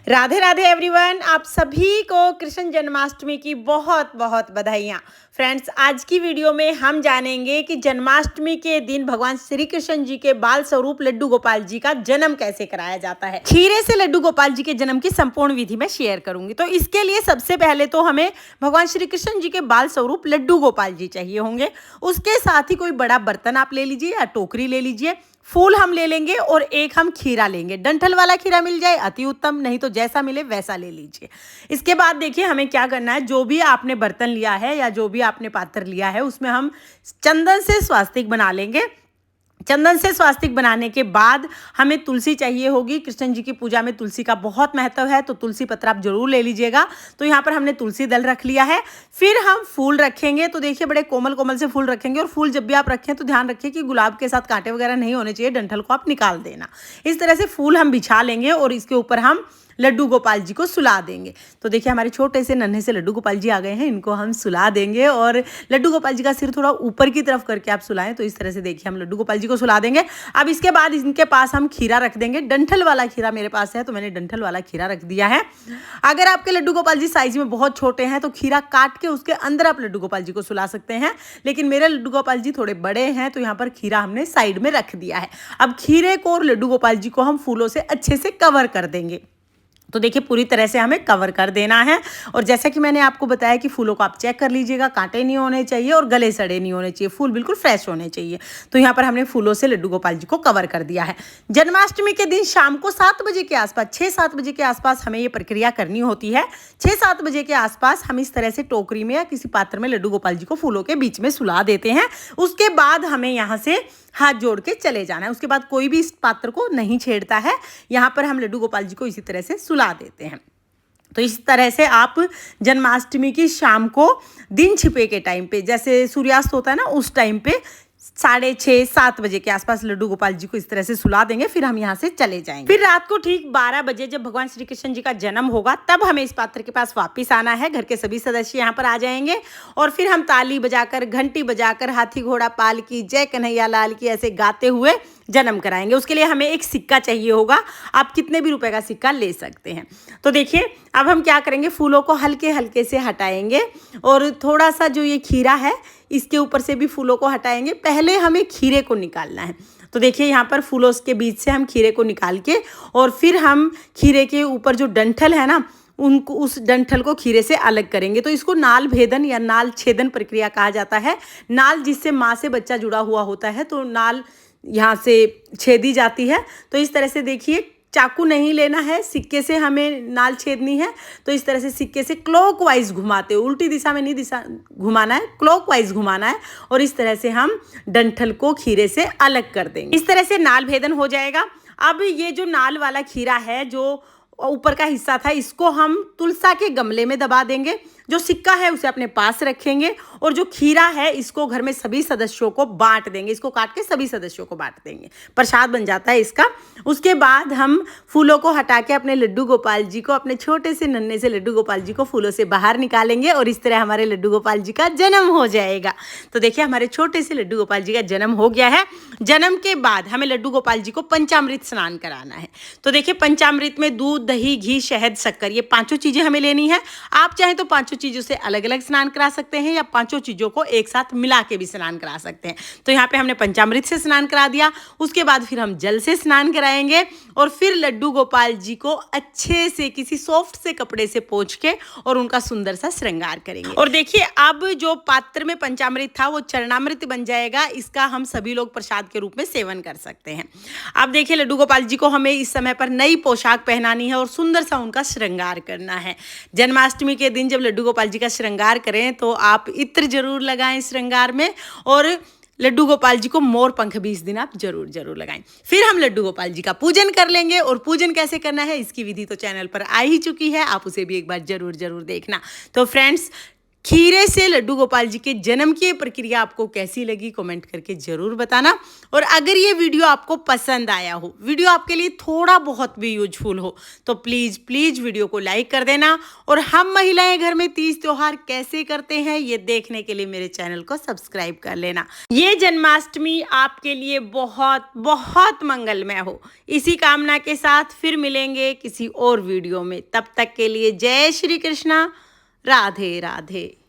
Radhe Radhe everyone, आप सभी को कृष्ण जन्माष्टमी की बहुत बहुत बधाइयाँ। फ्रेंड्स, आज की वीडियो में हम जानेंगे कि जन्माष्टमी के दिन भगवान श्री कृष्ण जी के बाल स्वरूप लड्डू गोपाल जी का जन्म कैसे कराया जाता है। खीरे से लड्डू गोपाल जी के जन्म की संपूर्ण विधि में शेयर करूंगी। तो इसके लिए सबसे पहले तो हमें भगवान श्री कृष्ण जी के बाल स्वरूप लड्डू गोपाल जी चाहिए होंगे। उसके साथ ही कोई बड़ा बर्तन आप ले लीजिए या टोकरी ले लीजिए। फूल हम ले लेंगे और एक हम खीरा लेंगे। डंठल वाला खीरा मिल जाए अति उत्तम, नहीं तो जैसा मिले वैसा ले लीजिए। इसके बाद देखिए हमें क्या करना है, जो भी आपने बर्तन लिया है या जो भी आपने पात्र लिया है उसमें हम चंदन से स्वास्तिक बना लेंगे। चंदन से स्वास्तिक बनाने के बाद हमें तुलसी चाहिए होगी। कृष्ण जी की पूजा में तुलसी का बहुत महत्व है, तो तुलसी पत्र आप जरूर ले लीजिएगा। तो यहाँ पर हमने तुलसी दल रख लिया है। फिर हम फूल रखेंगे। तो देखिए बड़े कोमल कोमल से फूल रखेंगे, और फूल जब भी आप रखें तो ध्यान रखिए कि गुलाब के साथ कांटे वगैरह नहीं होने चाहिए, डंठल को आप निकाल देना। इस तरह से फूल हम बिछा लेंगे और इसके ऊपर हम लड्डू गोपाल जी को सुला देंगे। तो देखिए हमारे छोटे से नन्हे से लड्डू गोपाल जी आ गए हैं, इनको हम सुला देंगे। और लड्डू गोपाल जी का सिर थोड़ा ऊपर की तरफ करके आप सुलाएं। तो इस तरह से देखिए हम लड्डू गोपाल जी को सुला देंगे। अब इसके बाद इनके पास हम खीरा रख देंगे। डंठल वाला खीरा मेरे पास है, तो मैंने डंठल वाला खीरा रख दिया है। अगर आपके लड्डू गोपाल जी साइज में बहुत छोटे हैं तो खीरा काट के उसके अंदर आप लड्डू गोपाल जी को सुला सकते हैं, लेकिन मेरे लड्डू गोपाल जी थोड़े बड़े हैं तो यहाँ पर खीरा हमने साइड में रख दिया है। अब खीरे को और लड्डू गोपाल जी को हम फूलों से अच्छे से कवर कर देंगे। तो देखिए पूरी तरह से हमें कवर कर देना है। और जैसा कि मैंने आपको बताया कि फूलों को आप चेक कर लीजिएगा, कांटे नहीं होने चाहिए और गले सड़े नहीं होने चाहिए, फूल बिल्कुल फ्रेश होने चाहिए। तो यहाँ पर हमने फूलों से लड्डू गोपाल जी को कवर कर दिया है। जन्माष्टमी के दिन शाम को 7 बजे के आसपास, 6-7 बजे के आसपास हमें ये प्रक्रिया करनी होती है। 6-7 बजे के आसपास हम इस तरह से टोकरी में या किसी पात्र में लड्डू गोपाल जी को फूलों के बीच में सुला देते हैं। उसके बाद हमें यहाँ से हाथ जोड़ के चले जाना है। उसके बाद कोई भी इस पात्र को नहीं छेड़ता है। यहाँ पर हम लड्डू गोपाल जी को इसी तरह से सुला देते हैं। तो इस तरह से आप जन्माष्टमी की शाम को दिन छिपे के टाइम पे, जैसे सूर्यास्त होता है ना, उस टाइम पे 6:30-7 बजे के आसपास लड्डू गोपाल जी को इस तरह से सुला देंगे। फिर हम यहाँ से चले जाएंगे। फिर रात को ठीक 12 बजे जब भगवान श्री कृष्ण जी का जन्म होगा तब हमें इस पात्र के पास वापस आना है। घर के सभी सदस्य यहाँ पर आ जाएंगे और फिर हम ताली बजाकर, घंटी बजाकर, हाथी घोड़ा पाल की, जय कन्हैया लाल की ऐसे गाते हुए जन्म कराएंगे। उसके लिए हमें एक सिक्का चाहिए होगा। आप कितने भी रुपए का सिक्का ले सकते हैं। तो देखिए अब हम क्या करेंगे, फूलों को हल्के हल्के से हटाएंगे और थोड़ा सा जो ये खीरा है इसके ऊपर से भी फूलों को हटाएंगे। पहले हमें खीरे को निकालना है। तो देखिए यहाँ पर फूलों के बीच से हम खीरे को निकाल के और फिर हम खीरे के ऊपर जो डंठल है ना, उनको, उस डंठल को खीरे से अलग करेंगे। तो इसको नाल भेदन या नाल छेदन प्रक्रिया कहा जाता है। नाल जिससे माँ से बच्चा जुड़ा हुआ होता है, तो नाल यहाँ से छेदी जाती है। तो इस तरह से देखिए, चाकू नहीं लेना है, सिक्के से हमें नाल छेदनी है। तो इस तरह से सिक्के से क्लॉकवाइज घुमाते, उल्टी दिशा में नहीं दिशा घुमाना है, क्लॉकवाइज घुमाना है। और इस तरह से हम डंठल को खीरे से अलग कर देंगे। इस तरह से नाल भेदन हो जाएगा। अब ये जो नाल वाला खीरा है, जो ऊपर का हिस्सा था, इसको हम तुलसा के गमले में दबा देंगे। जो सिक्का है उसे अपने पास रखेंगे और जो खीरा है इसको घर में सभी सदस्यों को बांट देंगे। इसको काट के सभी सदस्यों को बांट देंगे, प्रसाद बन जाता है इसका। उसके बाद हम फूलों को हटा के अपने लड्डू गोपाल जी को, अपने छोटे से नन्हे से लड्डू गोपाल जी को फूलों से बाहर निकालेंगे और इस तरह हमारे लड्डू गोपाल जी का जन्म हो जाएगा। तो देखिए हमारे छोटे से लड्डू गोपाल जी का जन्म हो गया है। जन्म के बाद हमें लड्डू गोपाल जी को पंचामृत स्नान कराना है। तो देखिए पंचामृत में दूध, दही, घी, शहद, शक्कर, ये 5 चीजें हमें लेनी है। आप चाहें तो 5 चीजों से अलग अलग स्नान करा सकते हैं या 5 चीजों को एक साथ मिला के भी स्नान करा सकते हैं। तो यहाँ पे हमने पंचामृत से स्नान करा दिया। उसके बाद फिर हम जल से स्नान कराएंगे और फिर लड्डू गोपाल जी को अच्छे से किसी सॉफ्ट से कपड़े से पोंछ के और उनका सुंदर सा श्रृंगार करेंगे। और देखिए अब जो पात्र में पंचामृत था वो चरणामृत बन जाएगा। इसका हम सभी लोग प्रसाद के रूप में सेवन कर सकते हैं। अब देखिए लड्डू गोपाल जी को हमें इस समय पर नई पोशाक पहनानी है और सुंदर सा उनका श्रृंगार करना है। जन्माष्टमी के दिन जब लड्डू गोपाल जी का श्रृंगार करें तो आप इत्र जरूर लगाएं श्रृंगार में, और लड्डू गोपाल जी को मोर पंख भी इस दिन आप जरूर लगाएं। फिर हम लड्डू गोपाल जी का पूजन कर लेंगे। और पूजन कैसे करना है इसकी विधि तो चैनल पर आ ही चुकी है, आप उसे भी एक बार जरूर देखना। तो फ्रेंड्स, खीरे से लड्डू गोपाल जी के जन्म की ये प्रक्रिया आपको कैसी लगी कमेंट करके जरूर बताना। और अगर ये वीडियो आपको पसंद आया हो, वीडियो आपके लिए थोड़ा बहुत भी यूजफुल हो, तो प्लीज प्लीज वीडियो को लाइक कर देना। और हम महिलाएं घर में तीज त्योहार कैसे करते हैं ये देखने के लिए मेरे चैनल को सब्सक्राइब कर लेना। ये जन्माष्टमी आपके लिए बहुत बहुत मंगलमय हो, इसी कामना के साथ फिर मिलेंगे किसी और वीडियो में। तब तक के लिए जय श्री कृष्णा, राधे राधे।